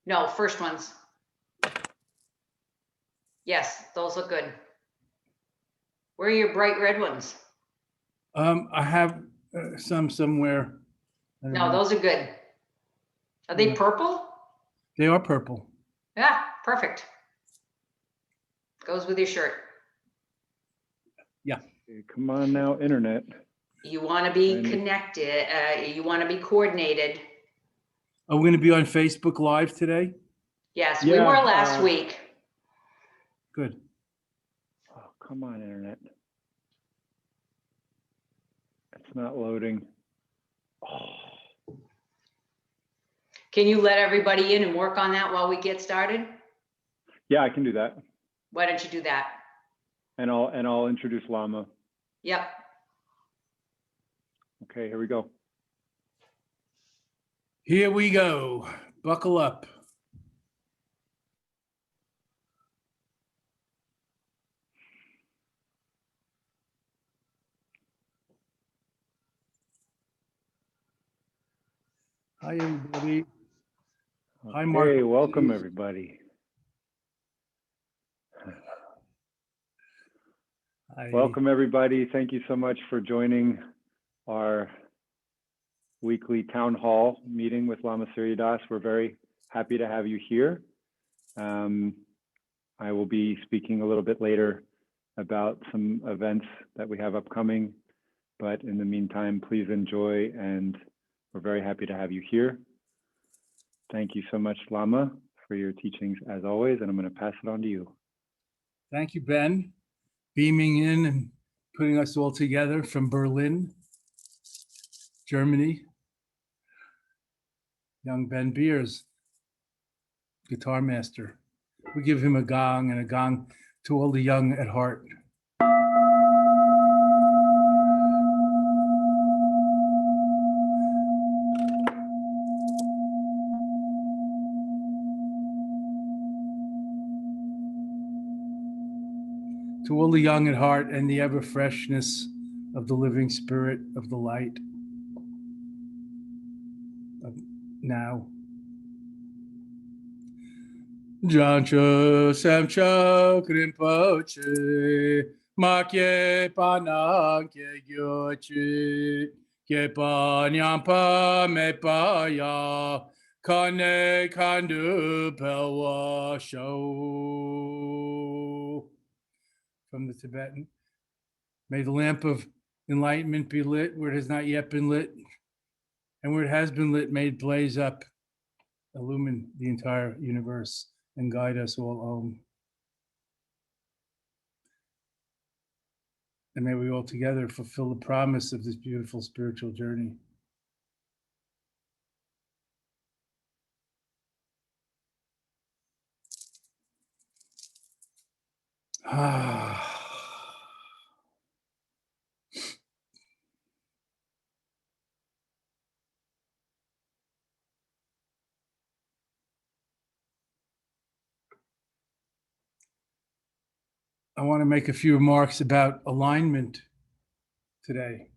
No, first ones. Yes, those look good. Where are your bright red ones? I have some somewhere. I don't No, know. those are good. Are they purple? They are purple. Yeah, perfect. Goes with your shirt. Yeah. Okay, come on now, internet. You want to be And- connected. You want to be coordinated. Are we going to be on Facebook Live today? Yes, we Yeah, were last week. Good. Oh, come on, internet. It's not loading. Oh, Can you let everybody in and work on that while we get started? yeah, I can do that. Why don't you do that? And I'll introduce Llama. Yep. Okay, here we go. Here we go. Buckle up. Hi, everybody. Hi, Mark. Hey, welcome everybody. Hi. Welcome everybody. Thank you so much for joining our weekly town hall meeting with Lama Surya Das. We're very happy to have you here. I will be speaking a little bit later about some events that we have upcoming, but in the meantime, please enjoy, and we're very happy to have you here. Thank you so much, Lama, for your teachings as always, and I'm going to pass it on to you. Thank you, Ben, beaming in and putting us all together from Berlin, Germany. Young Ben Beers, guitar master. We give him a gong and a gong to all the young at heart. To all the young at heart and the ever freshness of the living spirit of the light of now. Jancho Samcho Krimpoche Makye Panang Ke Gyochi Ke Panyampa Mepaya Kane Kandu Pelwa Show. From the Tibetan. May the lamp of enlightenment be lit where it has not yet been lit, and where it has been lit, may it blaze up, illumine the entire universe, and guide us all home. And may we all together fulfill the promise of this beautiful spiritual journey. I want to make a few remarks about alignment today.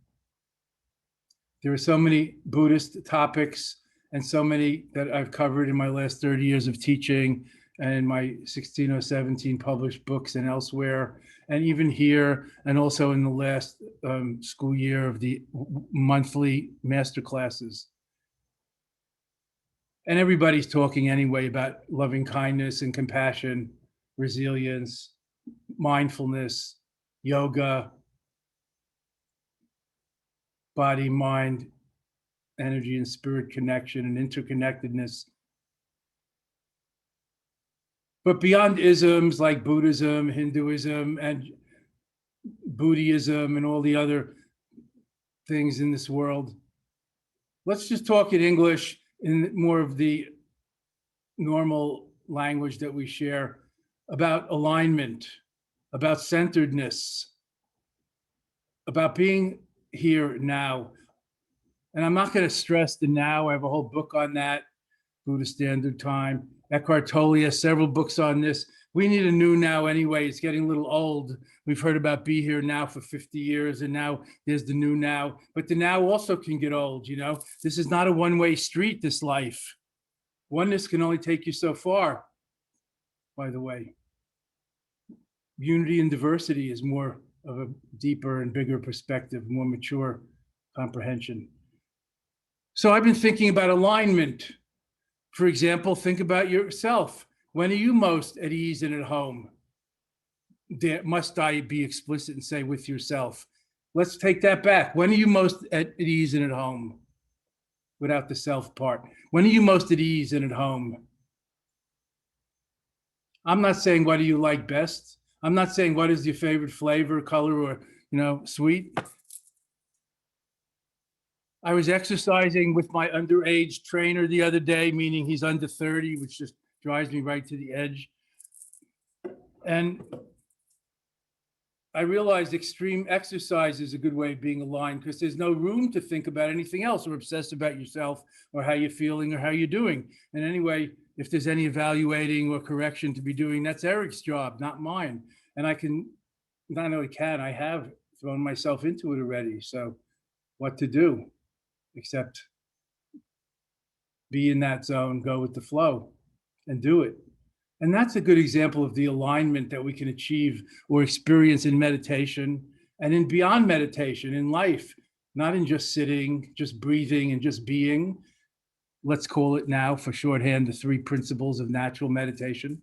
There are so many Buddhist topics and so many that I've covered in my last 30 years of teaching and in my 16 or 17 published books and elsewhere, and even here, and also in the last school year of the monthly master classes. And everybody's talking anyway about loving kindness and compassion, resilience, mindfulness, yoga, body, mind, energy and spirit connection and interconnectedness. But beyond isms like Buddhism, Hinduism, and Buddhism, and all the other things in this world, let's just talk in English in more of the normal language that we share about alignment, about centeredness, about being here now. And I'm not going to stress the now. I have a whole book on that, Buddhist Standard Time. Eckhart Tolle has several books on this. We need a new now anyway. It's getting a little old. We've heard about be here now for 50 years, and now there's the new now. But the now also can get old, you know? This is not a one-way street, this life. Oneness can only take you so far, by the way. Unity and diversity is more of a deeper and bigger perspective, more mature comprehension. So I've been thinking about alignment. For example, think about yourself. When are you most at ease and at home? Must I be explicit and say with yourself? Let's take that back. When are you most at ease and at home? Without the self part. When are you most at ease and at home? I'm not saying what do you like best. I'm not saying what is your favorite flavor, color, or sweet. I was exercising with my underage trainer the other day, meaning he's under 30, which just drives me right to the edge. And I realized extreme exercise is a good way of being aligned because there's no room to think about anything else or obsess about yourself or how you're feeling or how you're doing. And anyway, if there's any evaluating or correction to be doing, that's Eric's job, not mine. And I can, not only can, I have thrown myself into it already. So what to do except be in that zone, go with the flow and do it. And that's a good example of the alignment that we can achieve or experience in meditation and in beyond meditation in life, not in just sitting, just breathing and just being. Let's call it now for shorthand, the 3 principles of natural meditation: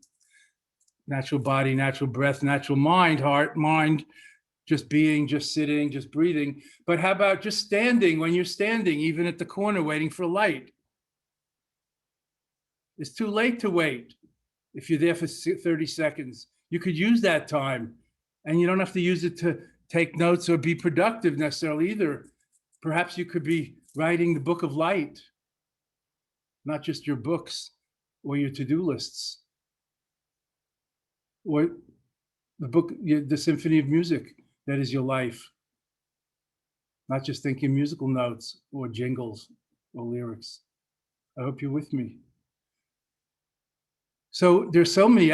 natural body, natural breath, natural mind, heart, mind, just being, just sitting, just breathing. But how about just standing when you're standing, even at the corner waiting for light? It's too late to wait. If you're there for 30 seconds, you could use that time, and you don't have to use it to take notes or be productive necessarily either. Perhaps you could be writing the book of light, not just your books or your to-do lists, or the book, the symphony of music that is your life, not just thinking musical notes or jingles or lyrics. I hope you're with me. So there's so many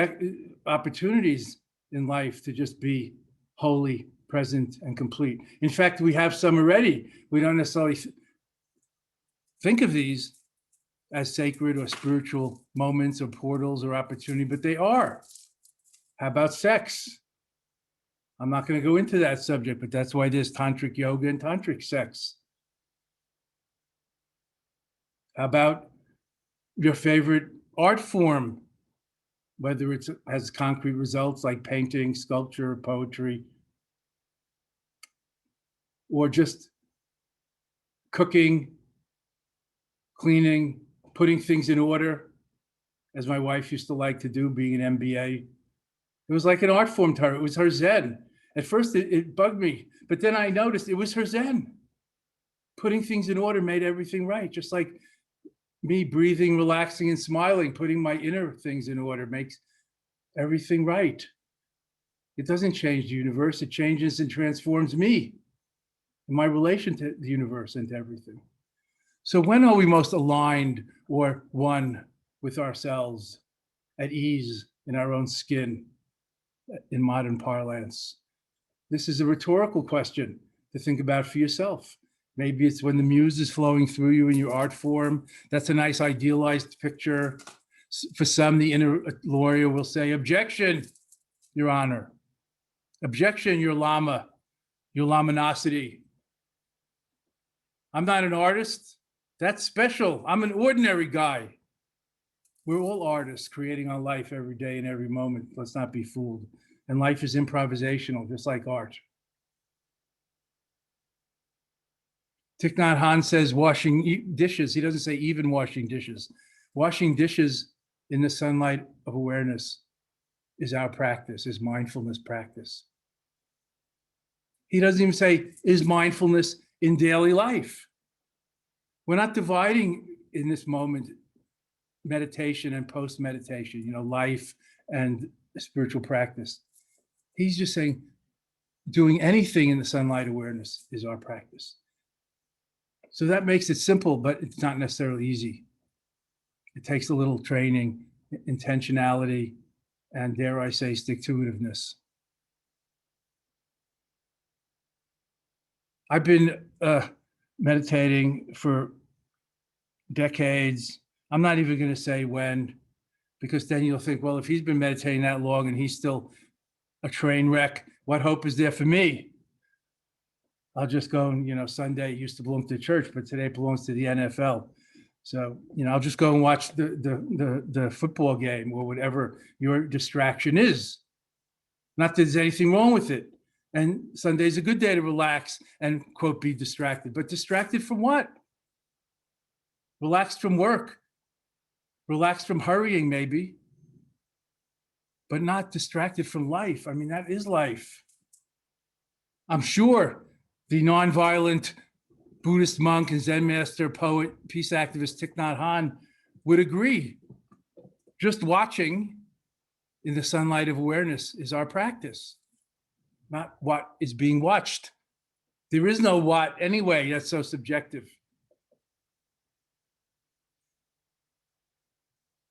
opportunities in life to just be wholly present and complete. In fact, we have some already. We don't necessarily think of these as sacred or spiritual moments or portals or opportunity, but they are. How about sex? I'm not going to go into that subject, but that's why there's tantric yoga and tantric sex. How about your favorite art form? Whether it has concrete results like painting, sculpture, poetry, or just cooking, cleaning, putting things in order, as my wife used to like to do, being an MBA. It was like an art form to her. It was her zen. At first, it bugged me, but then I noticed it was her zen. Putting things in order made everything right, just like me breathing, relaxing, and smiling, putting my inner things in order makes everything right. It doesn't change the universe. It changes and transforms me and my relation to the universe and to everything. So when are we most aligned or one with ourselves, at ease in our own skin, in modern parlance? This is a rhetorical question to think about for yourself. Maybe it's when the muse is flowing through you in your art form. That's a nice idealized picture. For some, the inner lawyer will say, objection, Your Honor. Objection, Your Lama, Your Luminosity. I'm not an artist. That's special. I'm an ordinary guy. We're all artists creating our life every day and every moment. Let's not be fooled. And life is improvisational, just like art. Thich Nhat Hanh says washing dishes. He doesn't say even washing dishes. Washing dishes in the sunlight of awareness is our practice, is mindfulness practice. He doesn't even say, is mindfulness in daily life? We're not dividing in this moment meditation and post-meditation, life and spiritual practice. He's just saying, doing anything in the sunlight awareness is our practice. So that makes it simple, but it's not necessarily easy. It takes a little training, intentionality, and dare I say, stick-to-itiveness. I've been meditating for decades, I'm not even going to say when, because then you'll think, well, if he's been meditating that long and he's still a train wreck, what hope is there for me? I'll just go and, Sunday used to belong to the church, but today belongs to the NFL. So, I'll just go and watch the football game or whatever your distraction is. Not that there's anything wrong with it. And Sunday's a good day to relax and, quote, be distracted. But distracted from what? Relaxed from work. Relaxed from hurrying, maybe. But not distracted from life. I mean, that is life. I'm sure the nonviolent Buddhist monk and Zen master, poet, peace activist Thich Nhat Hanh would agree. Just watching in the sunlight of awareness is our practice, not what is being watched. There is no what anyway, that's so subjective.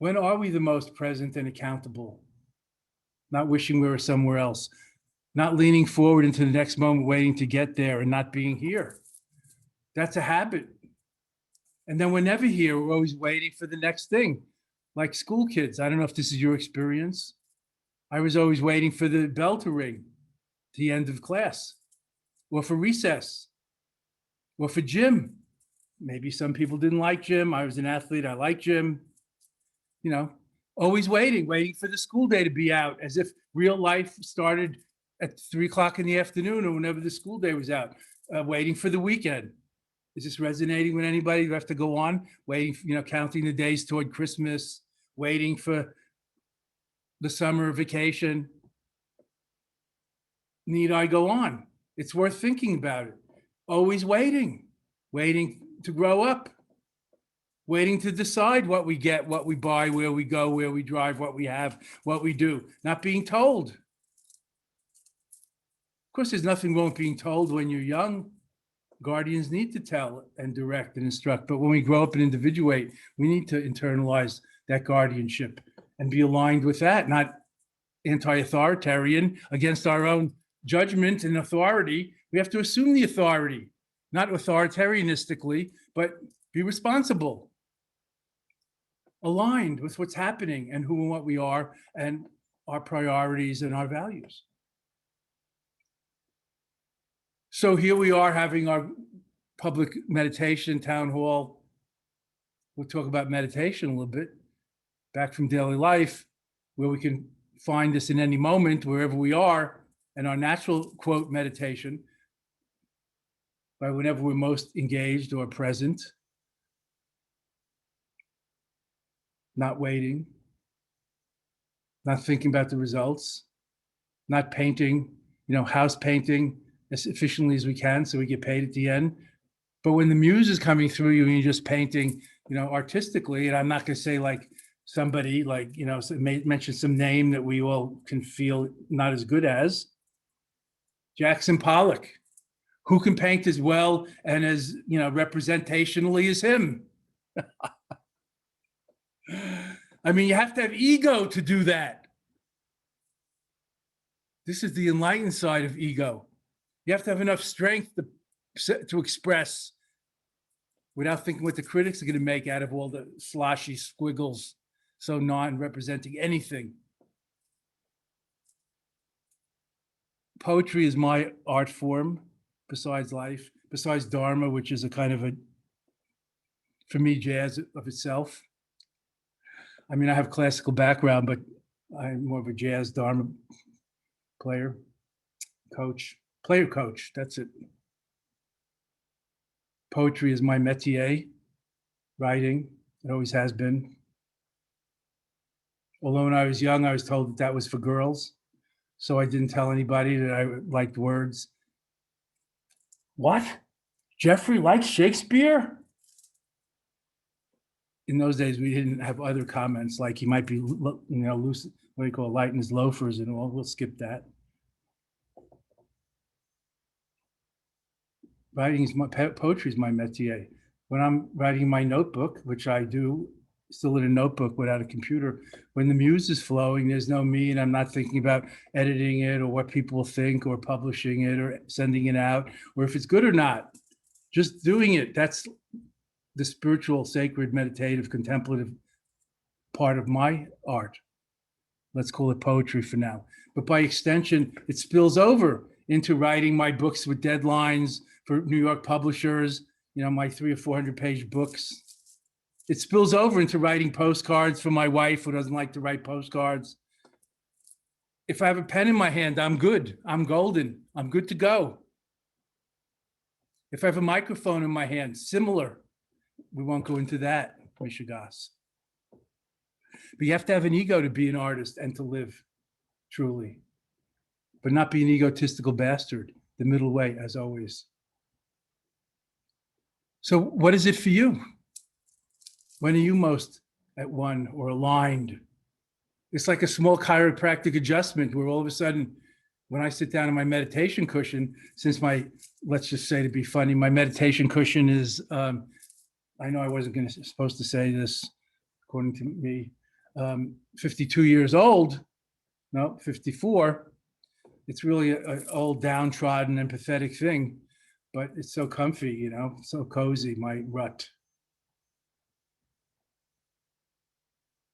When are we the most present and accountable? Not wishing we were somewhere else, not leaning forward into the next moment, waiting to get there and not being here. That's a habit. And then we're never here. We're always waiting for the next thing, like school kids. I don't know if this is your experience. I was always waiting for the bell to ring, the end of class, or for recess, or for gym. Maybe some people didn't like gym. I was an athlete. I like gym. Always waiting for the school day to be out, as if real life started at 3:00 in the afternoon or whenever the school day was out, waiting for the weekend. Is this resonating with anybody? You have to go on waiting, counting the days toward Christmas, waiting for the summer vacation. Need I go on? It's worth thinking about it. Always waiting to grow up, waiting to decide what we get, what we buy, where we go, where we drive, what we have, what we do, not being told. Of course, there's nothing wrong with being told when you're young. Guardians need to tell and direct and instruct, but when we grow up and individuate, we need to internalize that guardianship and be aligned with that, not anti-authoritarian against our own judgment and authority. We have to assume the authority, not authoritarianistically, but be responsible, aligned with what's happening and who and what we are and our priorities and our values. So here we are having our public meditation town hall. We'll talk about meditation a little bit, back from daily life, where we can find this in any moment, wherever we are, and our natural, quote, meditation, by whenever we're most engaged or present, not waiting, not thinking about the results, not painting, house painting as efficiently as we can so we get paid at the end. But when the muse is coming through you and you're just painting, artistically, and I'm not going to say like somebody mention some name that we all can feel not as good as, Jackson Pollock, who can paint as well and as, representationally as him. I mean, you have to have ego to do that. This is the enlightened side of ego. You have to have enough strength to express without thinking what the critics are going to make out of all the sloshy squiggles, so non-representing anything. Poetry is my art form besides life, besides Dharma, which is a kind of for me, jazz of itself. I mean, I have classical background, but I'm more of a jazz Dharma player, coach. That's it. Poetry is my métier, writing, it always has been. Although when I was young, I was told that was for girls, so I didn't tell anybody that I liked words. What? Jeffrey likes Shakespeare? In those days, we didn't have other comments like he might be, loose, what do you call it, light in his loafers, and we'll skip that. Poetry is my métier. When I'm writing my notebook, which I do still in a notebook without a computer, when the muse is flowing, there's no me, and I'm not thinking about editing it or what people think or publishing it or sending it out or if it's good or not. Just doing it. That's the spiritual, sacred, meditative, contemplative part of my art. Let's call it poetry for now. But by extension, it spills over into writing my books with deadlines for New York publishers, my 300 or 400 page books. It spills over into writing postcards for my wife, who doesn't like to write postcards. If I have a pen in my hand, I'm good. I'm golden. I'm good to go. If I have a microphone in my hand, similar. We won't go into that, Mishigas. But you have to have an ego to be an artist and to live truly, but not be an egotistical bastard, the middle way, as always. So what is it for you? When are you most at one or aligned? It's like a small chiropractic adjustment where all of a sudden, when I sit down on my meditation cushion, since let's just say to be funny, my meditation cushion is, I know I wasn't supposed to say this, according to me, 52 years old, no, 54. It's really an old downtrodden and pathetic thing, but it's so comfy, so cozy, my rut.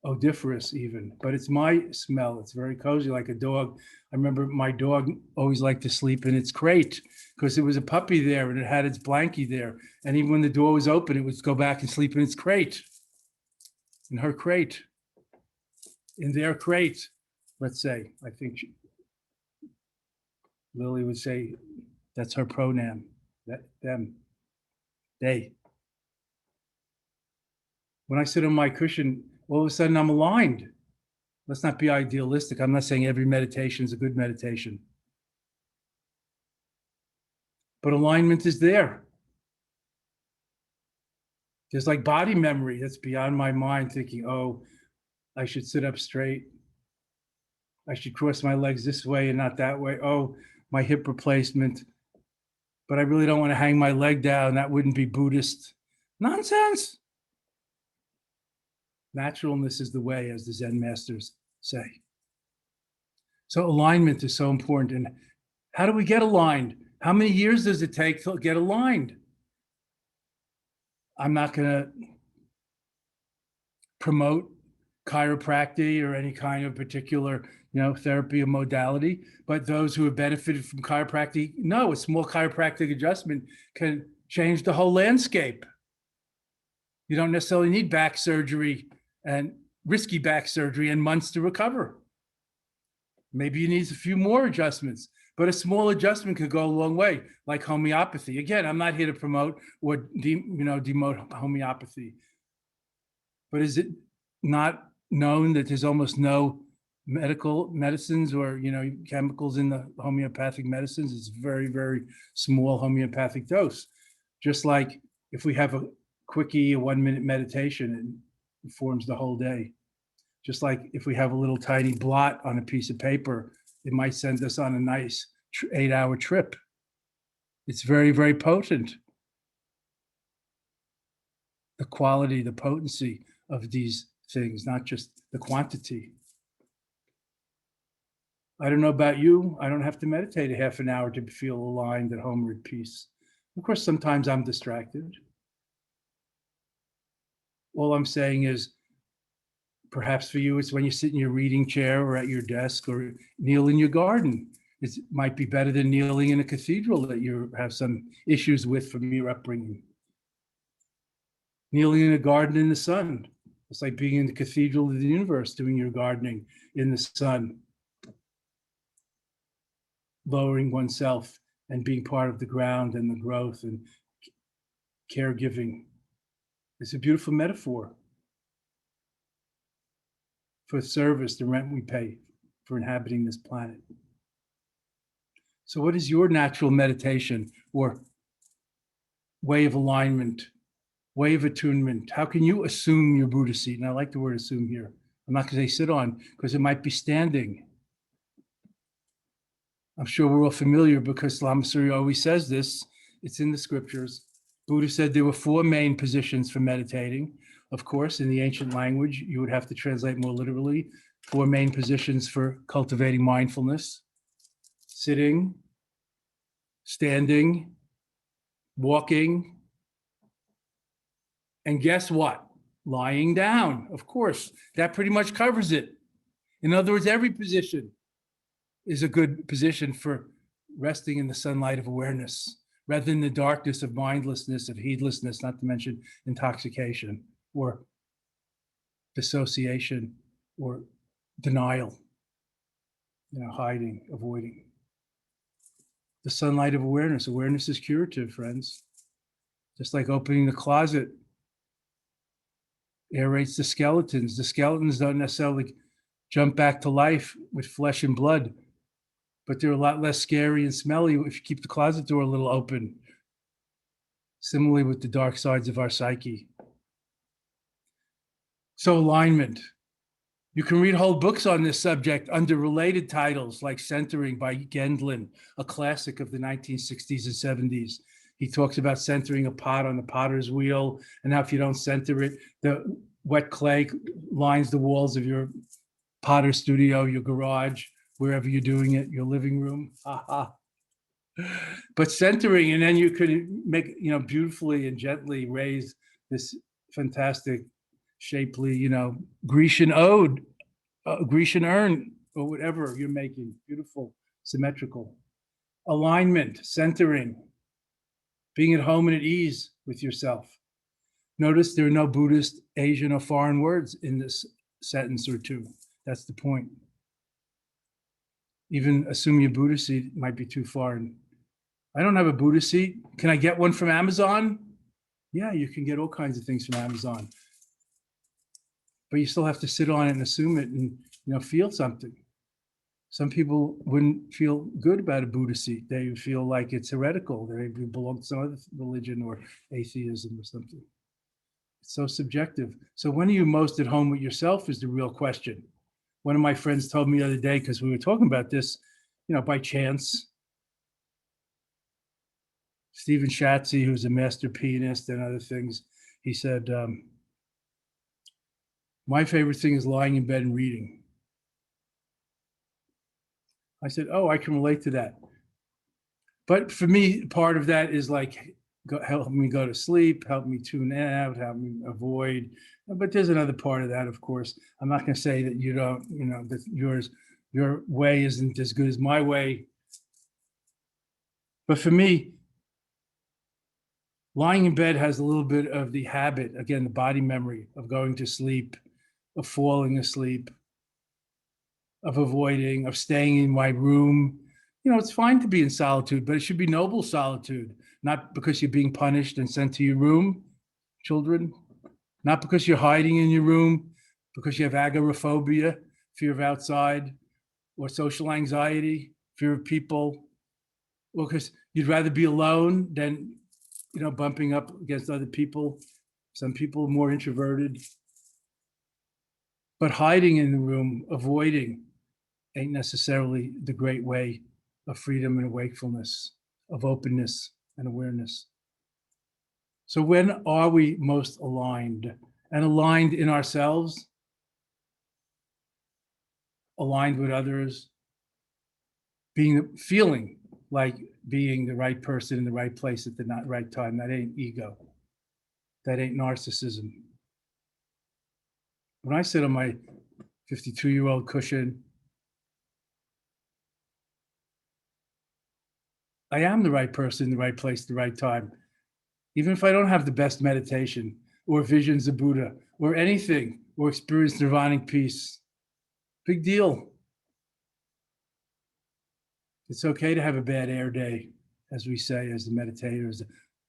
Odoriferous even, but it's my smell. It's very cozy, like a dog. I remember my dog always liked to sleep in its crate because there was a puppy there and it had its blankie there. And even when the door was open, it would go back and sleep in its crate, in her crate, in their crate, let's say. I think Lily would say that's her pronoun, them, they. When I sit on my cushion, all of a sudden I'm aligned. Let's not be idealistic. I'm not saying every meditation is a good meditation. But alignment is there. There's like body memory that's beyond my mind thinking, oh, I should sit up straight. I should cross my legs this way and not that way. Oh, my hip replacement. But I really don't want to hang my leg down. That wouldn't be Buddhist. Nonsense. Naturalness is the way, as the Zen masters say. So alignment is so important. And how do we get aligned? How many years does it take to get aligned? I'm not going to promote chiropractic or any kind of particular, therapy or modality, but those who have benefited from chiropractic know a small chiropractic adjustment can change the whole landscape. You don't necessarily need back surgery and risky back surgery and months to recover. Maybe you need a few more adjustments, but a small adjustment could go a long way, like homeopathy. Again, I'm not here to promote or demote homeopathy, but is it not known that there's almost no medical medicines or chemicals in the homeopathic medicines? It's very, very small homeopathic dose. Just like if we have a quickie, a 1-minute meditation, it forms the whole day. Just like if we have a little tiny blot on a piece of paper, it might send us on a nice 8-hour trip. It's very, very potent. The quality, the potency of these things, not just the quantity. I don't know about you. I don't have to meditate a half an hour to feel aligned at home or at peace. Of course, sometimes I'm distracted. All I'm saying is, perhaps for you, it's when you sit in your reading chair or at your desk or kneel in your garden. It might be better than kneeling in a cathedral that you have some issues with from your upbringing. Kneeling in a garden in the sun. It's like being in the cathedral of the universe, doing your gardening in the sun. Lowering oneself and being part of the ground and the growth and caregiving. It's a beautiful metaphor for service, the rent we pay for inhabiting this planet. So what is your natural meditation or way of alignment, way of attunement? How can you assume your Buddha seat? And I like the word assume here. I'm not going to say sit on because it might be standing. I'm sure we're all familiar because Lama Surya always says this. It's in the scriptures. Buddha said there were 4 main positions for meditating. Of course, in the ancient language, you would have to translate more literally. 4 main positions for cultivating mindfulness: sitting, standing, walking, And guess what? Lying down, of course, that pretty much covers it. In other words, every position is a good position for resting in the sunlight of awareness rather than the darkness of mindlessness, of heedlessness, not to mention intoxication or dissociation or denial, hiding, avoiding. The sunlight of awareness. Awareness is curative, friends. Just like opening the closet aerates the skeletons. The skeletons don't necessarily jump back to life with flesh and blood, but they're a lot less scary and smelly if you keep the closet door a little open. Similarly with the dark sides of our psyche. So alignment. You can read whole books on this subject under related titles like Centering by Gendlin, a classic of the 1960s and 70s. He talks about centering a pot on the potter's wheel and how if you don't center it, the wet clay lines the walls of your potter studio, your garage, wherever you're doing it, your living room. But centering, and then you could make, beautifully and gently raise this fantastic, shapely, Grecian ode, Grecian urn, or whatever you're making, beautiful, symmetrical. Alignment, centering, being at home and at ease with yourself. Notice there are no Buddhist, Asian, or foreign words in this sentence or two. That's the point. Even assuming a Buddha seat might be too foreign. I don't have a Buddha seat. Can I get one from Amazon? Yeah, you can get all kinds of things from Amazon. But you still have to sit on it and assume it and feel something. Some people wouldn't feel good about a Buddha seat. They would feel like it's heretical. They belong to some other religion or atheism or something. It's so subjective. So when are you most at home with yourself is the real question. One of my friends told me the other day, because we were talking about this, by chance. Stephen Shatsy, who's a master pianist and other things, he said, my favorite thing is lying in bed and reading. I said, oh, I can relate to that. But for me, part of that is like, help me go to sleep, help me tune out, help me avoid. But there's another part of that, of course. I'm not going to say that you don't, that your way isn't as good as my way. But for me, lying in bed has a little bit of the habit, again, the body memory of going to sleep, of falling asleep, of avoiding, of staying in my room. It's fine to be in solitude, but it should be noble solitude, not because you're being punished and sent to your room, children, not because you're hiding in your room, because you have agoraphobia, fear of outside, or social anxiety, fear of people, or because you'd rather be alone than, bumping up against other people. Some people are more introverted. But hiding in the room, avoiding, ain't necessarily the great way of freedom and wakefulness, of openness and awareness. So when are we most aligned? And aligned in ourselves, aligned with others, feeling like being the right person in the right place at the right time. That ain't ego. That ain't narcissism. When I sit on my 52-year-old cushion, I am the right person in the right place at the right time. Even if I don't have the best meditation or visions of Buddha or anything or experience nirvanic peace, big deal. It's okay to have a bad air day, as we say, as the meditators,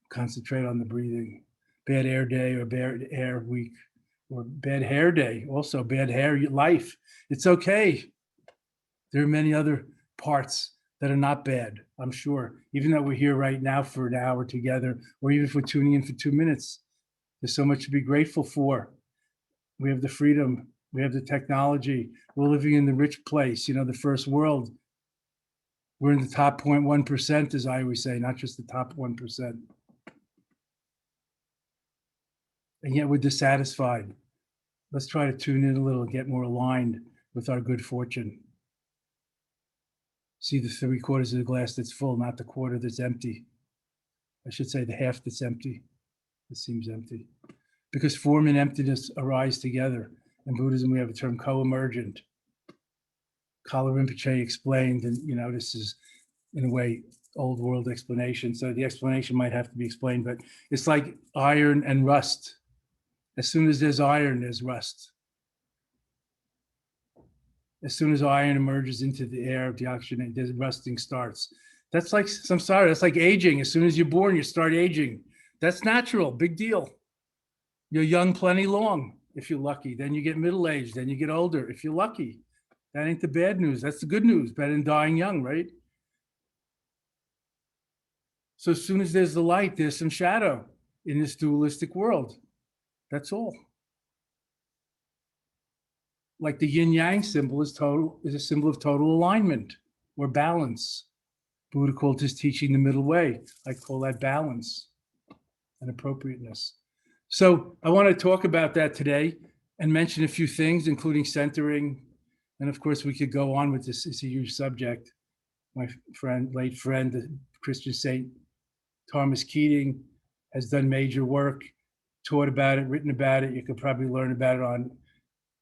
concentrate on the breathing. Bad air day or bad air week or bad hair day, also bad hair life. It's okay. There are many other parts that are not bad, I'm sure. Even though we're here right now for an hour together, or even if we're tuning in for 2 minutes, there's so much to be grateful for. We have the freedom, we have the technology, we're living in the rich place, the first world. We're in the top 0.1%, as I always say, not just the top 1%. And yet we're dissatisfied. Let's try to tune in a little, get more aligned with our good fortune. See the 3/4 of the glass that's full, not the quarter that's empty. I should say the half that's empty. It seems empty. because form and emptiness arise together. In Buddhism, we have a term co-emergent. Kala Rinpoche explained, and this is in a way old world explanation. So the explanation might have to be explained, but it's like iron and rust. As soon as there's iron, there's rust. As soon as iron emerges into the air, the oxygen, the rusting starts. That's like samsara. That's like aging. As soon as you're born, you start aging. That's natural. Big deal. You're young, plenty long, if you're lucky. Then you get middle-aged. Then you get older, if you're lucky. That ain't the bad news. That's the good news. Better than dying young, right? So as soon as there's the light, there's some shadow in this dualistic world. That's all. Like the yin-yang symbol is a symbol of total alignment or balance. Buddha called his teaching the middle way. I call that balance and appropriateness. So I want to talk about that today and mention a few things, including centering. And of course, we could go on with this. It's a huge subject. My friend, late friend, the Christian saint Thomas Keating has done major work, taught about it, written about it. You could probably learn about it on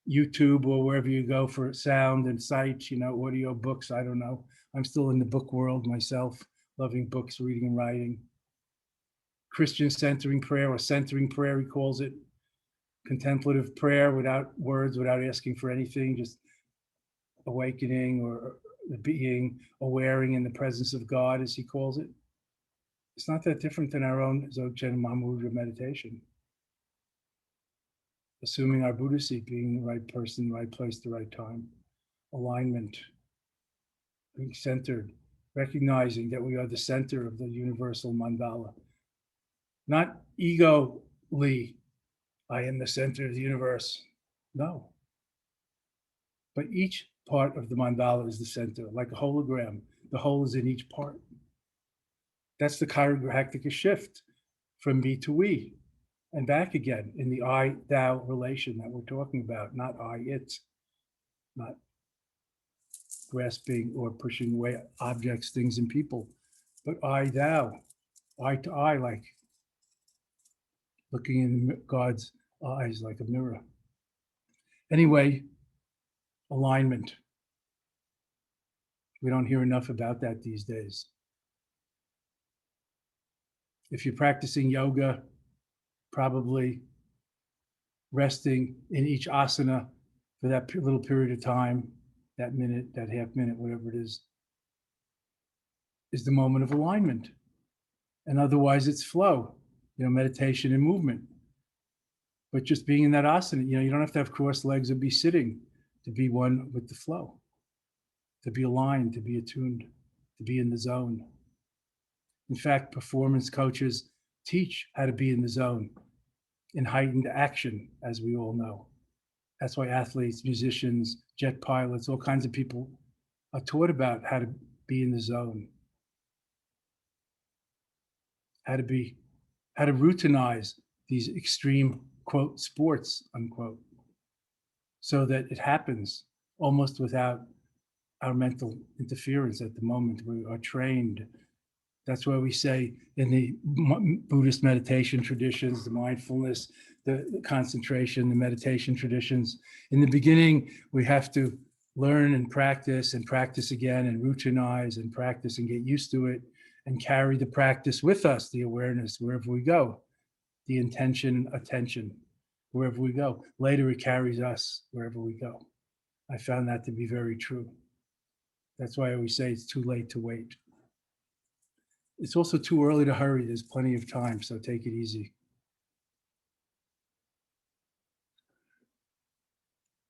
YouTube or wherever you go for sound and sight, audio books. I don't know. I'm still in the book world myself, loving books, reading and writing. Christian centering prayer, or centering prayer, he calls it. Contemplative prayer without words, without asking for anything, just awakening or being, awareing in the presence of God, as he calls it. It's not that different than our own Dzogchen Mahamudra meditation. Assuming our Buddha seat, being the right person, the right place, the right time. Alignment, being centered, recognizing that we are the center of the universal mandala. Not egoly, I am the center of the universe. No. But each part of the mandala is the center, like a hologram. The whole is in each part. That's the chiropractic shift from me to we and back again in the I-thou relation that we're talking about, not I-it, not grasping or pushing away objects, things, and people, but I-thou, eye to eye, like looking in God's eyes like a mirror. Anyway, alignment. We don't hear enough about that these days. If you're practicing yoga, probably resting in each asana for that little period of time, that minute, that half minute, whatever it is the moment of alignment. And otherwise it's flow, meditation and movement. But just being in that asana, you don't have to have crossed legs or be sitting to be one with the flow, to be aligned, to be attuned, to be in the zone. In fact, performance coaches teach how to be in the zone in heightened action, as we all know. That's why athletes, musicians, jet pilots, all kinds of people are taught about how to be in the zone, how to routinize these extreme, quote, sports, unquote, so that it happens almost without our mental interference at the moment. We are trained. That's why we say in the Buddhist meditation traditions, the mindfulness, the concentration, the meditation traditions, in the beginning, we have to learn and practice again and routinize and practice and get used to it and carry the practice with us, the awareness, wherever we go, the intention, attention, wherever we go. Later, it carries us wherever we go. I found that to be very true. That's why I always say it's too late to wait. It's also too early to hurry. There's plenty of time, so take it easy.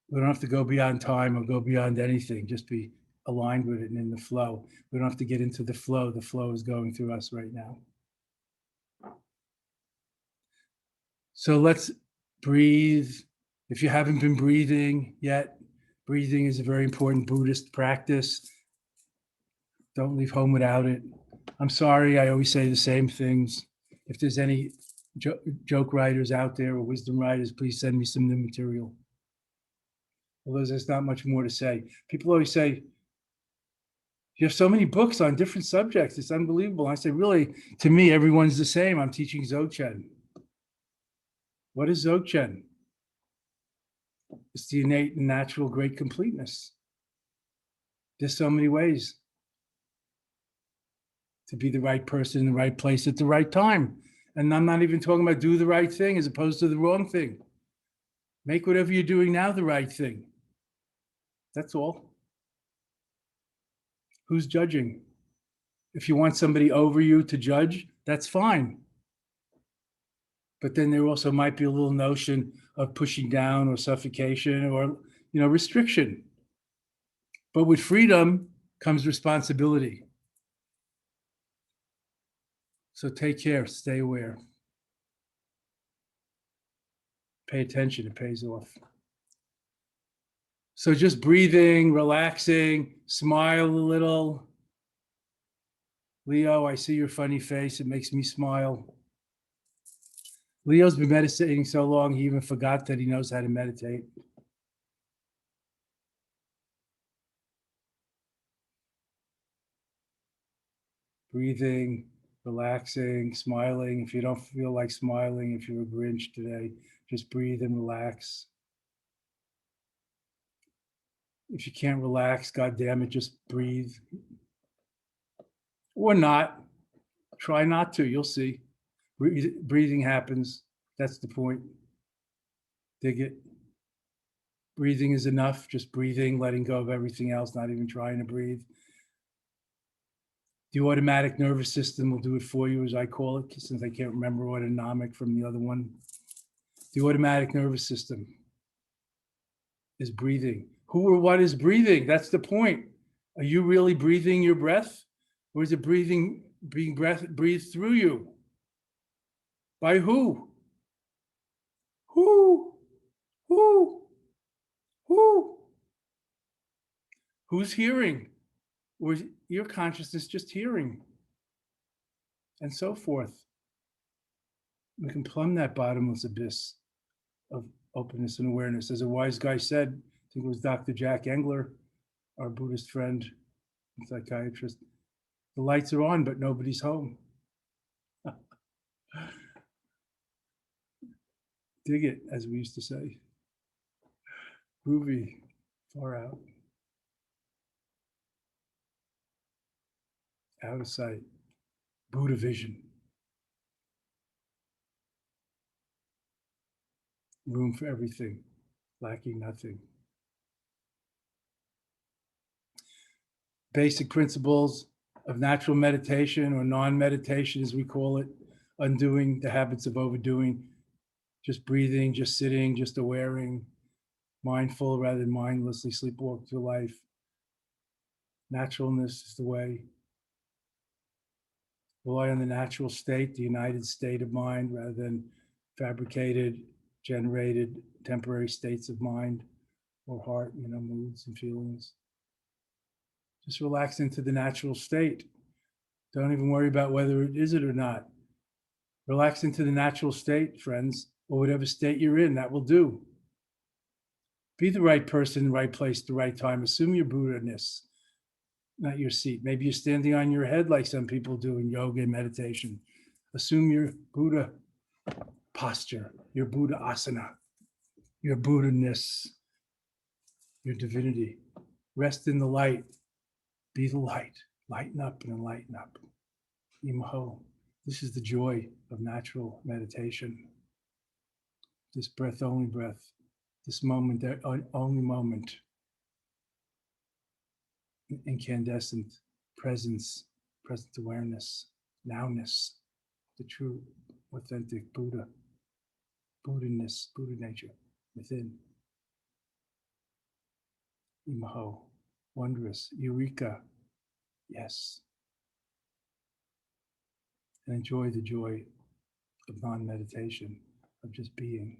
We don't have to go beyond time or go beyond anything. Just be aligned with it and in the flow. We don't have to get into the flow. The flow is going through us right now. So let's breathe. If you haven't been breathing yet, breathing is a very important Buddhist practice. Don't leave home without it. I'm sorry, I always say the same things. If there's any joke writers out there or wisdom writers, please send me some new material. Although there's not much more to say. People always say, you have so many books on different subjects. It's unbelievable. I say, really, to me, everyone's the same. I'm teaching Dzogchen. What is Dzogchen? It's the innate and natural great completeness. There's so many ways to be the right person in the right place at the right time. And I'm not even talking about do the right thing as opposed to the wrong thing. Make whatever you're doing now the right thing. That's all. Who's judging? If you want somebody over you to judge, that's fine. But then there also might be a little notion of pushing down or suffocation or, restriction. But with freedom comes responsibility. So take care, stay aware. Pay attention, it pays off. So just breathing, relaxing, smile a little. Leo, I see your funny face. It makes me smile. Leo's been meditating so long, he even forgot that he knows how to meditate. Breathing, relaxing, smiling. If you don't feel like smiling, if you're a Grinch today, just breathe and relax. If you can't relax, God damn it, just breathe. Or not. Try not to, you'll see. Breathing happens. That's the point. Dig it. Breathing is enough. Just breathing, letting go of everything else, not even trying to breathe. The automatic nervous system will do it for you, as I call it, since I can't remember autonomic from the other one. The automatic nervous system is breathing. Who or what is breathing? That's the point. Are you really breathing your breath? Or is it being breathed through you? By who? Who? Who? Who? Who's hearing? Or is your consciousness just hearing? And so forth. We can plumb that bottomless abyss of openness and awareness. As a wise guy said, I think it was Dr. Jack Engler, our Buddhist friend and psychiatrist, the lights are on, but nobody's home. Dig it, as we used to say. Groovy, far out. Out of sight. Buddha vision. Room for everything, lacking nothing. Basic principles of natural meditation or non-meditation, as we call it, undoing the habits of overdoing, just breathing, just sitting, just awareing, mindful rather than mindlessly sleepwalk through life. Naturalness is the way. Rely on the natural state, the united state of mind, rather than fabricated, generated, temporary states of mind or heart, moods and feelings. Just relax into the natural state. Don't even worry about whether it is it or not. Relax into the natural state, friends, or whatever state you're in, that will do. Be the right person, the right place, the right time. Assume your Buddha-ness, not your seat. Maybe you're standing on your head like some people do in yoga and meditation. Assume your Buddha posture, your Buddha asana, your Buddha-ness, your divinity. Rest in the light. Be the light. Lighten up and enlighten up. Imaho. This is the joy of natural meditation. This breath, only breath. This moment, only moment. Incandescent presence, present awareness, nowness, the true, authentic Buddha, Buddha-ness, Buddha nature within. Imaho, wondrous, eureka, yes. And enjoy the joy of non-meditation, of just being.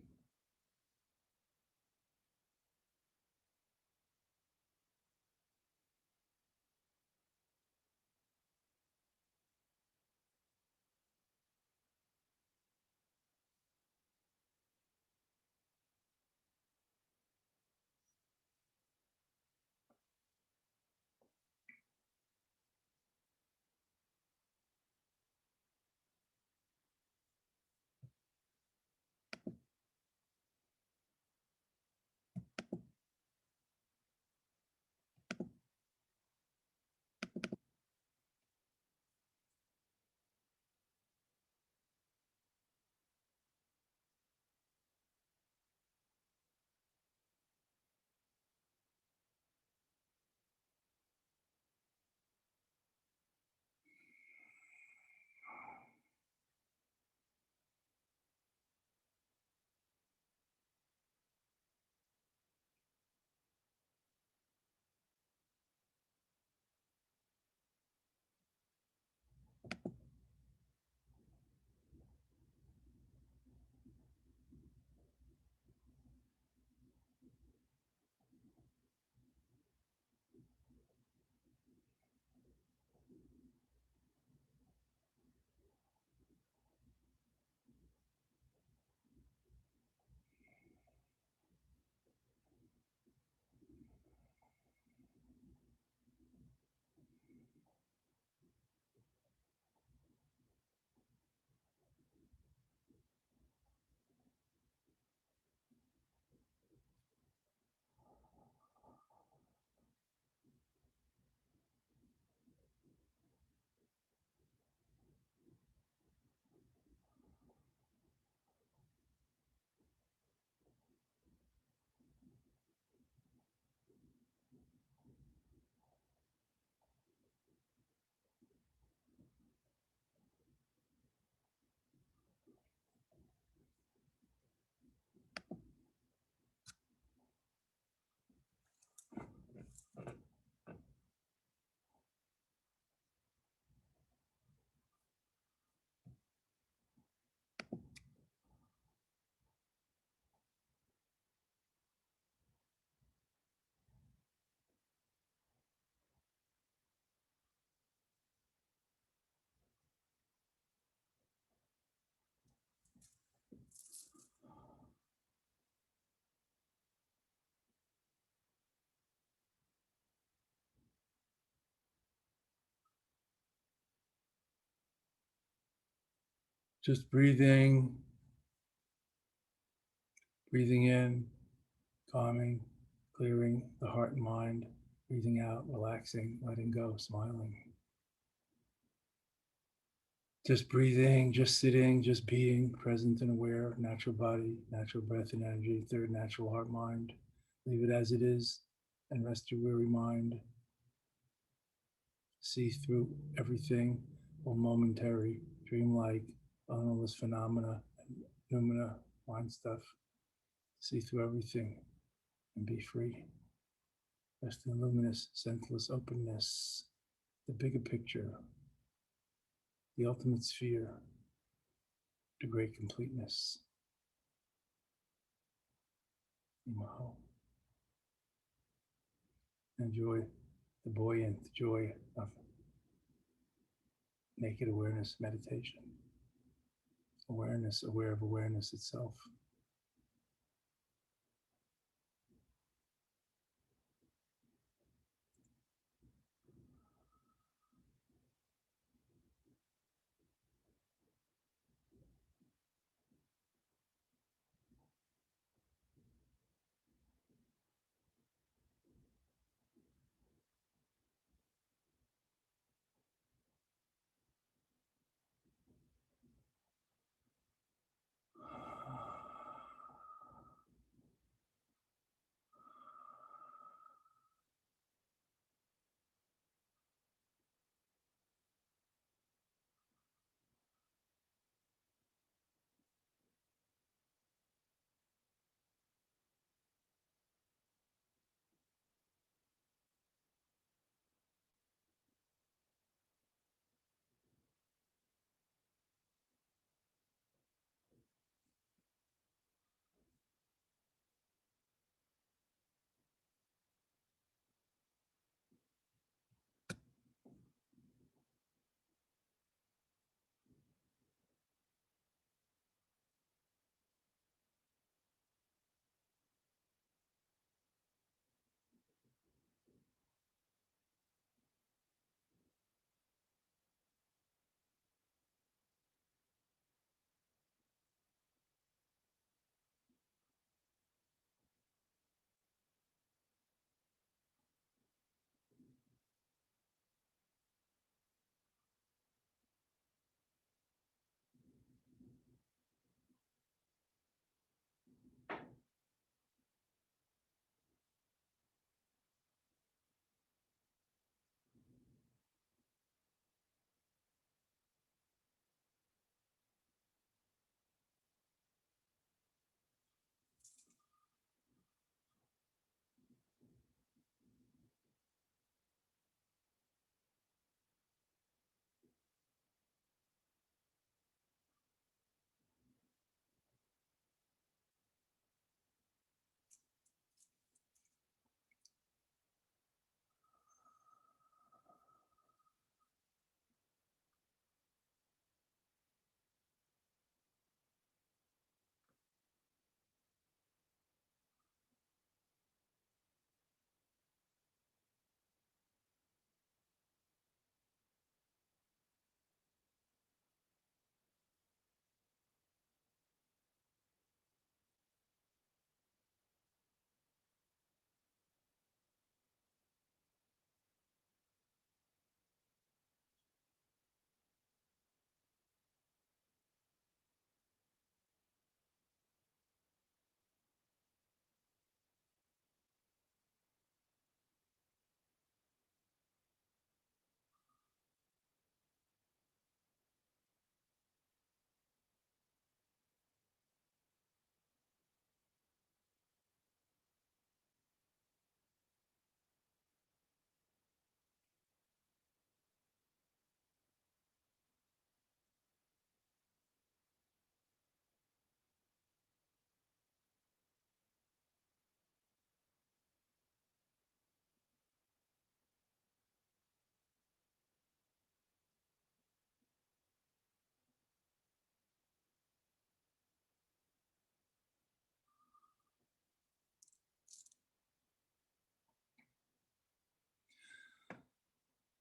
Just breathing in, calming, clearing the heart and mind, breathing out, relaxing, letting go, smiling. Just breathing, just sitting, just being present and aware, natural body, natural breath and energy, third natural heart mind. Leave it as it is and rest your weary mind. See through everything, all momentary, dreamlike, anomalous phenomena, and noumena, mind stuff. See through everything and be free. Rest in luminous, senseless openness, the bigger picture, the ultimate sphere, the great completeness. Wow. Enjoy the buoyant joy of naked awareness meditation. Awareness, aware of awareness itself.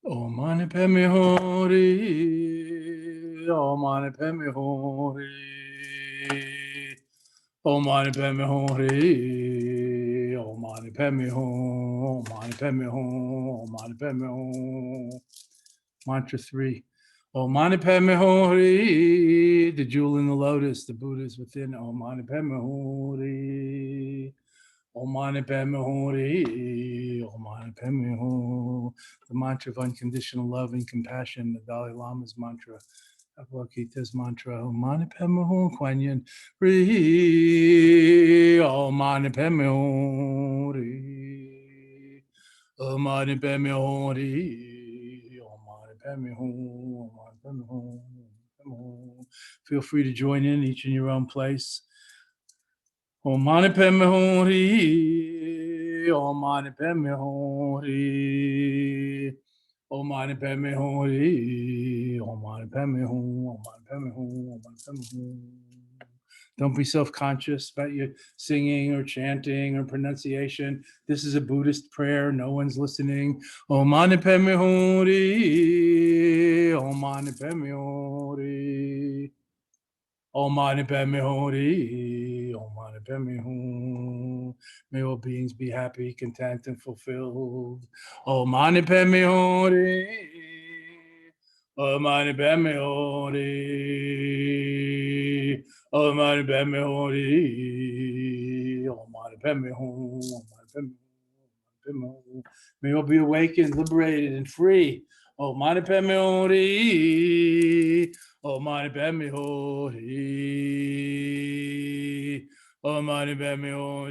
Om Mani Padme Hori. Om Mani Padme Hum. Om Mani Padme Hum. Om Mani Padme Hum. Om Mani Padme Hum. Om Mani Padme Hum. Mantra 3. Om Mani Padme Hum. The jewel in the lotus, the Buddha is within. Om Mani Padme Hum. Om Mani Padme Hum. Om Mani Padme Hum. The mantra of unconditional love and compassion, the Dalai Lama's mantra. Avalokita's mantra, Om Mani Padme Hum, Kuan Yin, Re, Om Mani Padme Hum, Re, Om Mani Padme Hum, Re, Om Mani Padme Hum, Om Mani Padme Hum, Padme Hum. Feel free to join in, each in your own place. Om Mani Padme Hum, Re, Om Mani Padme Hum, Re. Om Mani Padme Hum. Om Mani Padme Hum. Om Mani Padme Hum. Om Mani Padme Hum. Don't be self-conscious about your singing or chanting or pronunciation. This is a Buddhist prayer. No one's listening. Om Mani Padme Hum. Om Mani Padme Hum. Om Mani Padme Hum. Om Mani Padme Hum. May all beings be happy, content, and fulfilled. Om Mani Padme Hum. Om Mani Padme Hum. Om Mani Padme Hum. Om Mani Padme Hum. Om Mani Padme Hum. May all be awakened, liberated, and free. Om Mani Padme Hum. Om Mani Padme Hum. Om Mani Padme Hum.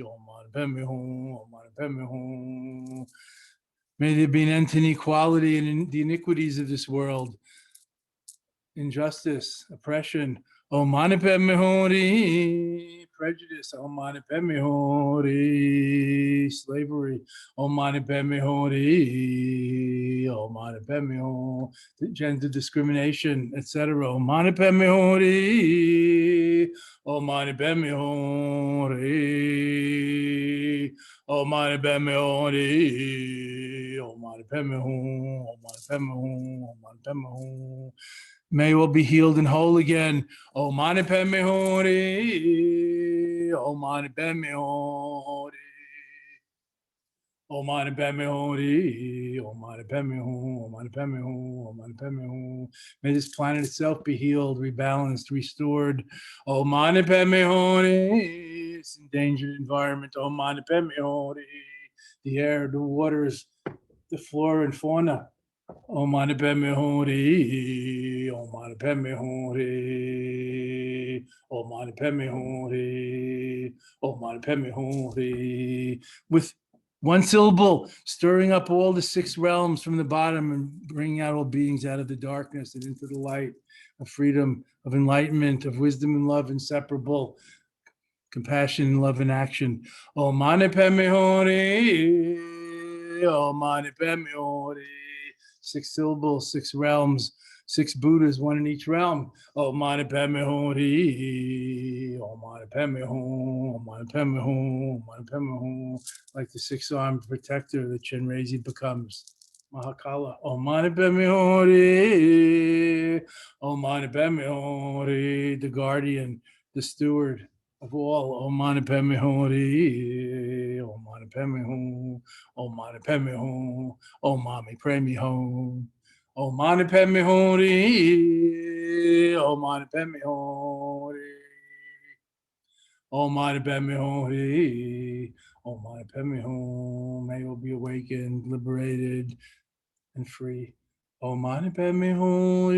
Om Mani Padme Hum. Om Mani Padme Hum. May there be an end to inequality and in the iniquities of this world, injustice, oppression. Om Mani Padme Hum. Prejudice. Om Mani Padme Hum. Slavery. Om Mani Padme Hum. Om Mani Padme Hum. Gender discrimination, etc. Om Mani Padme Hum. Om Mani Padme Hum. Om Mani Padme Hum. Om Mani Padme Hum. Om Mani Padme Hum. Om Mani Padme Hum. May all be healed and whole again. Om Mani Padme Hum. Om Mani Padme Hum. Om Mani Padme Hum. Om Mani Padme Hum. Om Mani Padme Hum. Om Mani Padme Hum. May this planet itself be healed, rebalanced, restored. Om Mani Padme Hum. It's endangered environment. Om Mani Padme Hum. The air, the waters, the flora and fauna. Om Mani Padme Hum. Om Mani Padme Hum. Om Mani Padme Hum. Om Mani Padme Hum. With one syllable, stirring up all the 6 realms from the bottom and bringing out all beings out of the darkness and into the light of freedom, of enlightenment, of wisdom and love inseparable, compassion, love, and action. Om Mani Padme Hum. Om Mani Padme Hum. 6 syllables, 6 realms, 6 Buddhas, 1 in each realm. Om Mani Padme Hum. Om Mani Padme Hum. Om Mani Padme Hum. Om Mani Padme Hum. Like the 6-armed protector that Chenrezig becomes. Mahakala. Om Mani Padme Hum. Om Mani Padme Hum. The guardian, the steward of all. Om Mani Padme Hum. Om Mani Padme Hum. Om Mani Padme Hum. Om Mani Padme Hum. Om Mani Padme Hum. Om Mani Padme Hum. Om Mani Padme Hum. Om Mani Padme Hum. May all be awakened, liberated, and free. Om Mani Padme Hum.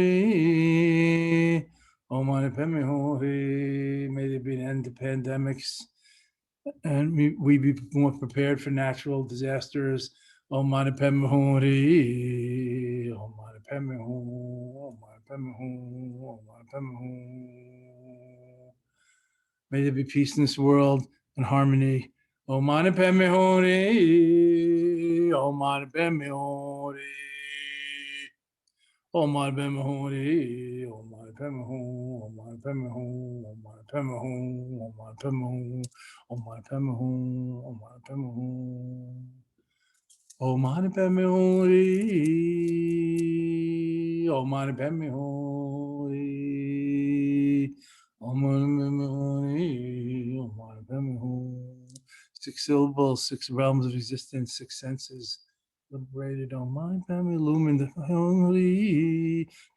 Om Mani Padme Hum. May there be an end to pandemics, and we be more prepared for natural disasters. Om Mani Padme Hum. Om Mani Padme Hum. Om Mani Padme Hum. Om Mani Padme Hum. May there be peace in this world and harmony. Om Mani Padme Hum. Om Mani Padme Hum. Om Mani Padme Hum. Om Mani Padme Hum. Om Mani Padme Hum. Om Mani Padme Hum. Om Mani Padme Hum. Om Mani Padme Hum. Om Mani Padme Hum. Om Mani Padme Hum. Om Mani Padme Hum. Om Mani Padme Hum. Om Mani Padme Hum. 6 syllables, 6 realms of existence, 6 senses. Liberated. Om Mani Padme illumined.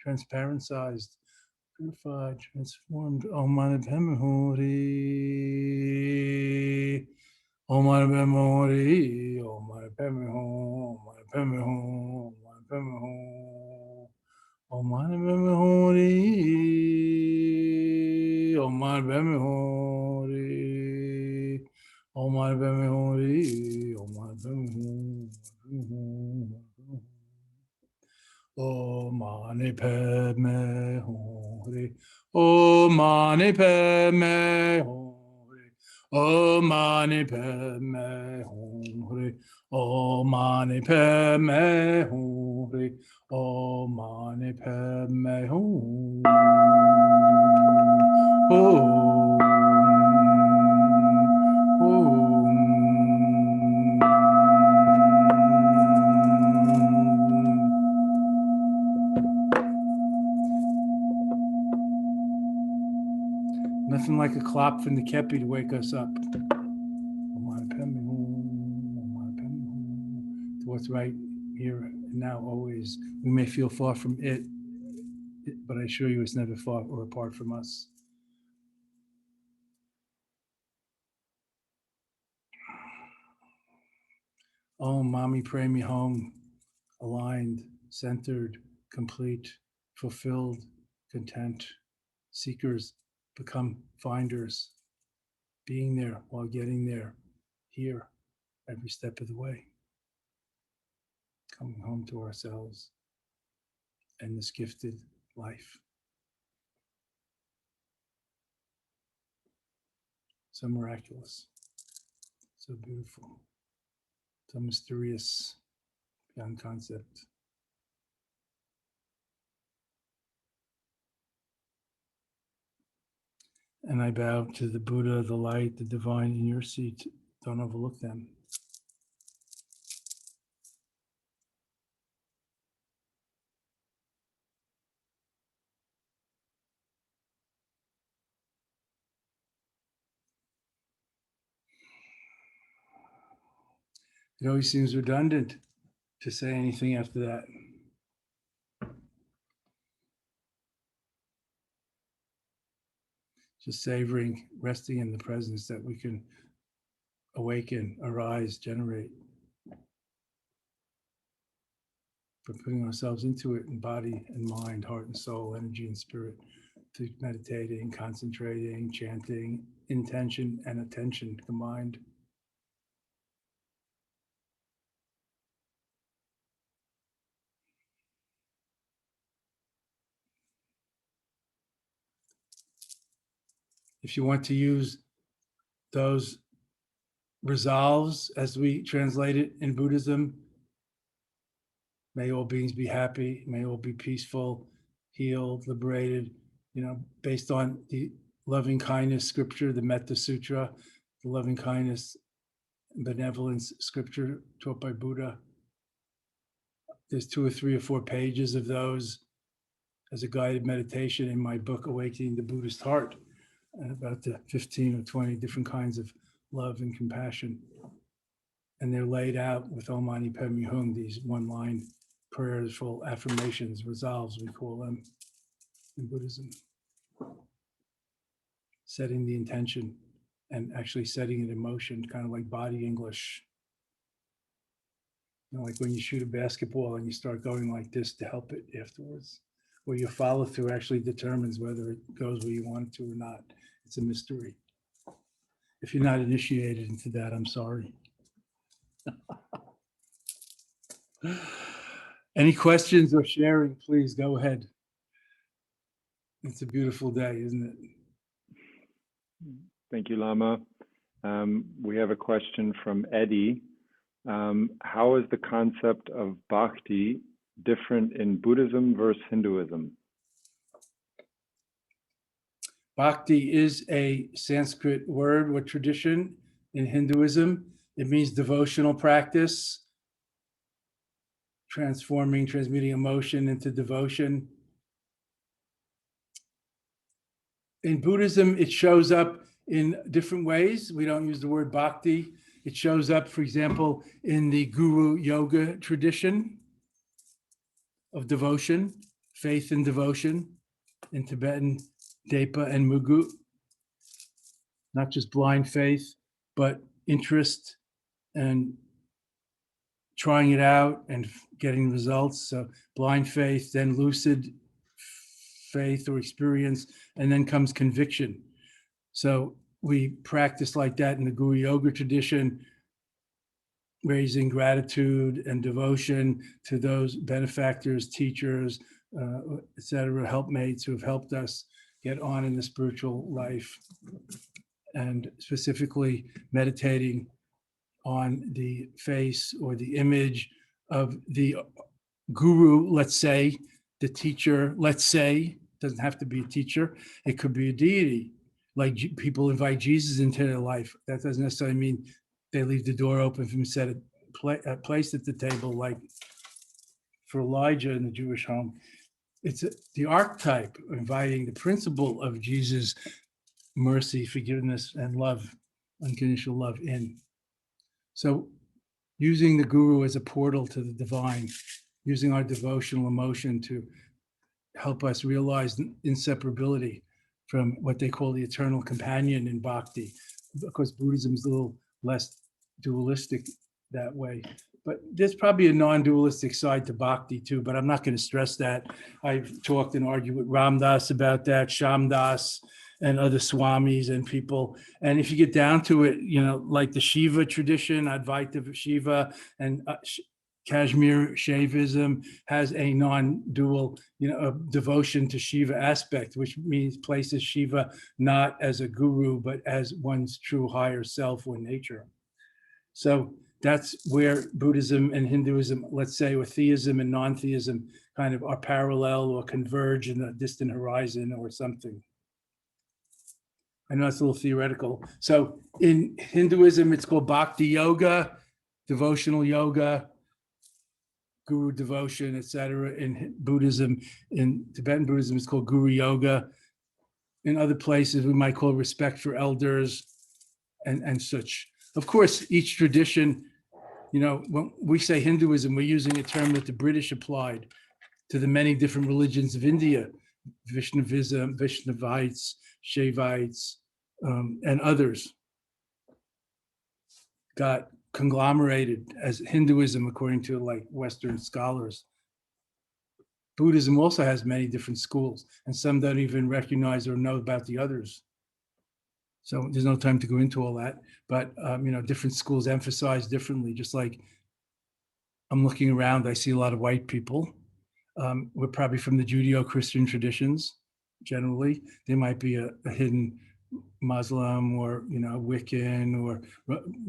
Transparentized. Purified, transformed. Om Mani Padme Hum. Om Mani Padme Hum. Om Mani Padme Hum. Om Mani Padme Hum. Om Mani Padme Hum. Om Mani Padme Hum. Om Mani Padme Hum. Om Mani Padme Hum. Om Mani Padme Hum. Om Mani Padme Hum. Om Mani Padme Hum. Om Mani Padme Hum. Nothing like a clap from the kepi to wake us up. Om Mani Padme Hum. Om Mani Padme Hum. To what's right here and now, always. We may feel far from it, but I assure you it's never far or apart from us. Oh, mommy, pray me home, aligned, centered, complete, fulfilled, content. Seekers become finders, being there while getting there, here, every step of the way. Coming home to ourselves and this gifted life. So miraculous, so beautiful, so mysterious, beyond concept. And I bow to the Buddha, the light, the divine in your seat. Don't overlook them. It always seems redundant to say anything after that. Just savoring, resting in the presence that we can awaken, arise, generate. But putting ourselves into it in body and mind, heart and soul, energy and spirit, through meditating, concentrating, chanting, intention and attention combined. If you want to use those resolves as we translate it in Buddhism, may all beings be happy, may all be peaceful, healed, liberated, based on the loving kindness scripture, the Metta Sutra, the loving kindness and benevolence scripture taught by Buddha. There's 2 or 3 or 4 pages of those as a guided meditation in my book, Awakening the Buddhist Heart, and about the 15 or 20 different kinds of love and compassion. And they're laid out with Om Mani Padme Hum, these one-line prayerful affirmations, resolves, we call them in Buddhism. Setting the intention and actually setting it in motion, kind of like body English. Like when you shoot a basketball and you start going like this to help it afterwards, or your follow through actually determines whether it goes where you want it to or not. It's a mystery. If you're not initiated into that, I'm sorry. Any questions or sharing, please go ahead. It's a beautiful day, isn't it? Thank you, Lama. We have a question from Eddie. How is the concept of bhakti different in Buddhism versus Hinduism? Bhakti is a Sanskrit word or tradition in Hinduism. It means devotional practice, transmuting emotion into devotion. In Buddhism, it shows up in different ways. We don't use the word bhakti. It shows up, for example, in the Guru Yoga tradition of devotion, faith and devotion, in Tibetan, Depa and Mugu. Not just blind faith, but interest and trying it out and getting results. So blind faith, then lucid faith or experience, and then comes conviction. So we practice like that in the Guru Yoga tradition, raising gratitude and devotion to those benefactors, teachers, etc., helpmates who have helped us get on in the spiritual life, and specifically meditating on the face or the image of the guru, let's say, the teacher, let's say, doesn't have to be a teacher, it could be a deity. Like people invite Jesus into their life. That doesn't necessarily mean they leave the door open for him to set a place at the table, like for Elijah in the Jewish home. It's the archetype, inviting the principle of Jesus' mercy, forgiveness, and love, unconditional love in. So using the guru as a portal to the divine, using our devotional emotion to help us realize inseparability from what they call the eternal companion in bhakti. Of course, Buddhism is a little less dualistic that way, but there's probably a non-dualistic side to bhakti too, but I'm not going to stress that. I've talked and argued with Ram Dass about that, Sham Das, and other swamis and people. And if you get down to it, you know, like the Shiva tradition, Advaita Shiva, and Kashmir Shaivism has a non-dual, a devotion to Shiva aspect, which means places Shiva not as a guru, but as one's true higher self or nature. So that's where Buddhism and Hinduism, let's say, or theism and non-theism kind of are parallel or converge in a distant horizon or something. I know it's a little theoretical. So in Hinduism, it's called Bhakti Yoga, devotional yoga, guru devotion, etc. In Buddhism, in Tibetan Buddhism, it's called Guru Yoga. In other places, we might call respect for elders and such. Of course, each tradition, when we say Hinduism, we're using a term that the British applied to the many different religions of India, Vaishnavism, Vaishnavites, Shaivites, and others got conglomerated as Hinduism, according to like Western scholars. Buddhism also has many different schools, and some don't even recognize or know about the others. So there's no time to go into all that, but different schools emphasize differently. Just like I'm looking around, I see a lot of white people. We're probably from the Judeo-Christian traditions. Generally, there might be a hidden Muslim or Wiccan or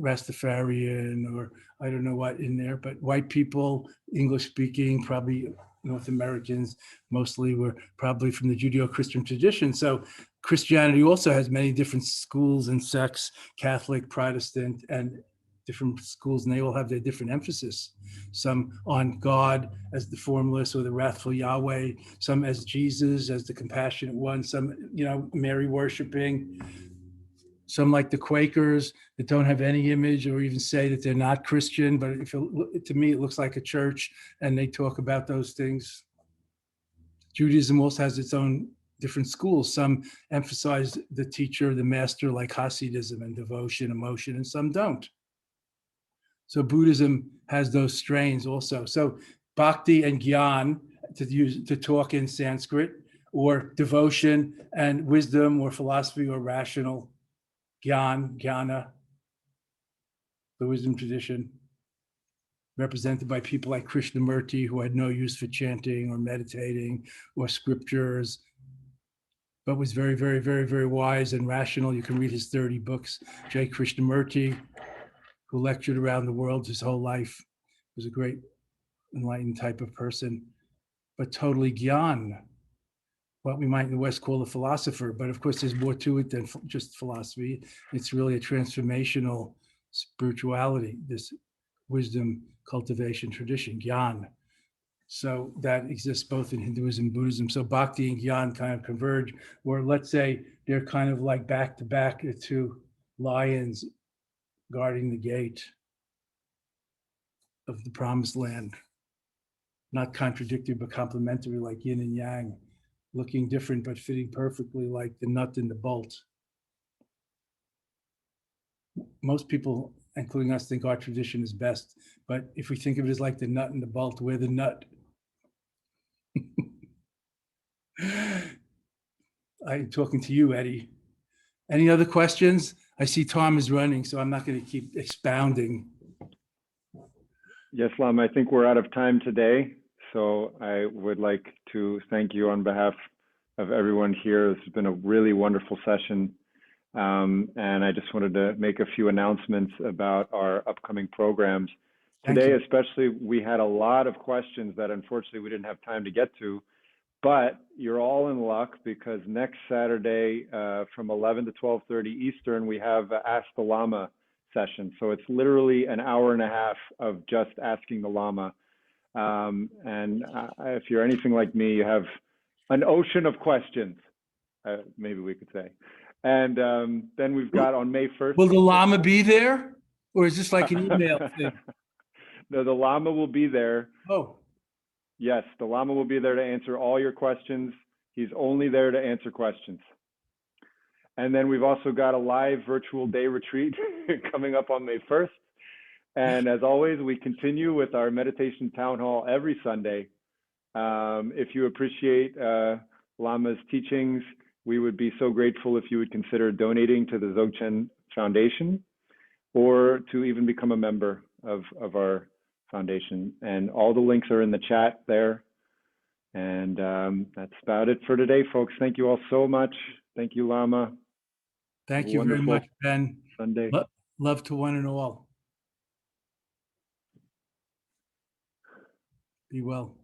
Rastafarian or I don't know what in there, but white people, English speaking, probably North Americans, mostly were probably from the Judeo-Christian tradition. So Christianity also has many different schools and sects, Catholic, Protestant, and different schools, and they all have their different emphasis. Some on God as the formless or the wrathful Yahweh, some as Jesus as the compassionate one, some, Mary worshiping, some like the Quakers that don't have any image or even say that they're not Christian, but to me, it looks like a church, and they talk about those things. Judaism also has its own different schools. Some emphasize the teacher, the master, like Hasidism and devotion, emotion, and some don't. So Buddhism has those strains also. So bhakti and gyan, to talk in Sanskrit, or devotion and wisdom or philosophy or rational, jnana, the wisdom tradition, represented by people like Krishnamurti, who had no use for chanting or meditating or scriptures, but was very, very, very, very wise and rational. You can read his 30 books. J. Krishnamurti, who lectured around the world his whole life, was a great enlightened type of person, but totally gyan, what we might in the West call a philosopher. But of course, there's more to it than just philosophy. It's really a transformational spirituality, this wisdom cultivation tradition, gyan. So that exists both in Hinduism and Buddhism. So Bhakti and Gyan kind of converge, where let's say they're kind of like back to back, the two lions guarding the gate of the promised land. Not contradictory, but complementary, like yin and yang, looking different, but fitting perfectly like the nut and the bolt. Most people, including us, think our tradition is best. But if we think of it as like the nut and the bolt, we're the nut. I'm talking to you, Eddie. Any other questions? I see Tom is running, so I'm not going to keep expounding. Yes, Lama, I think we're out of time today. So I would like to thank you on behalf of everyone here. This has been a really wonderful session. And I just wanted to make a few announcements about our upcoming programs. Thank Today, you. especially, we had a lot of questions that unfortunately we didn't have time to get to, but you're all in luck because next Saturday from 11 to 12:30 Eastern, we have Ask the Lama session. So it's literally an hour and a half of just asking the Lama. And if you're anything like me, you have an ocean of questions, maybe we could say. And then we've got on May 1st. Will the Lama be there? Or is this like an email thing? No, the Lama will be there. Oh, Yes, the Lama will be there to answer all your questions. He's only there to answer questions. And then we've also got a live virtual day retreat coming up on May 1st. And as always, we continue with our meditation town hall every Sunday. If you appreciate Lama's teachings, we would be so grateful if you would consider donating to the Dzogchen Foundation or to even become a member of our foundation. And all the links are in the chat there. And that's about it for today, folks. Thank you all so much. Thank you, Lama. thank you very Wonderful much, Ben. Sunday. Love to one and all. Be well.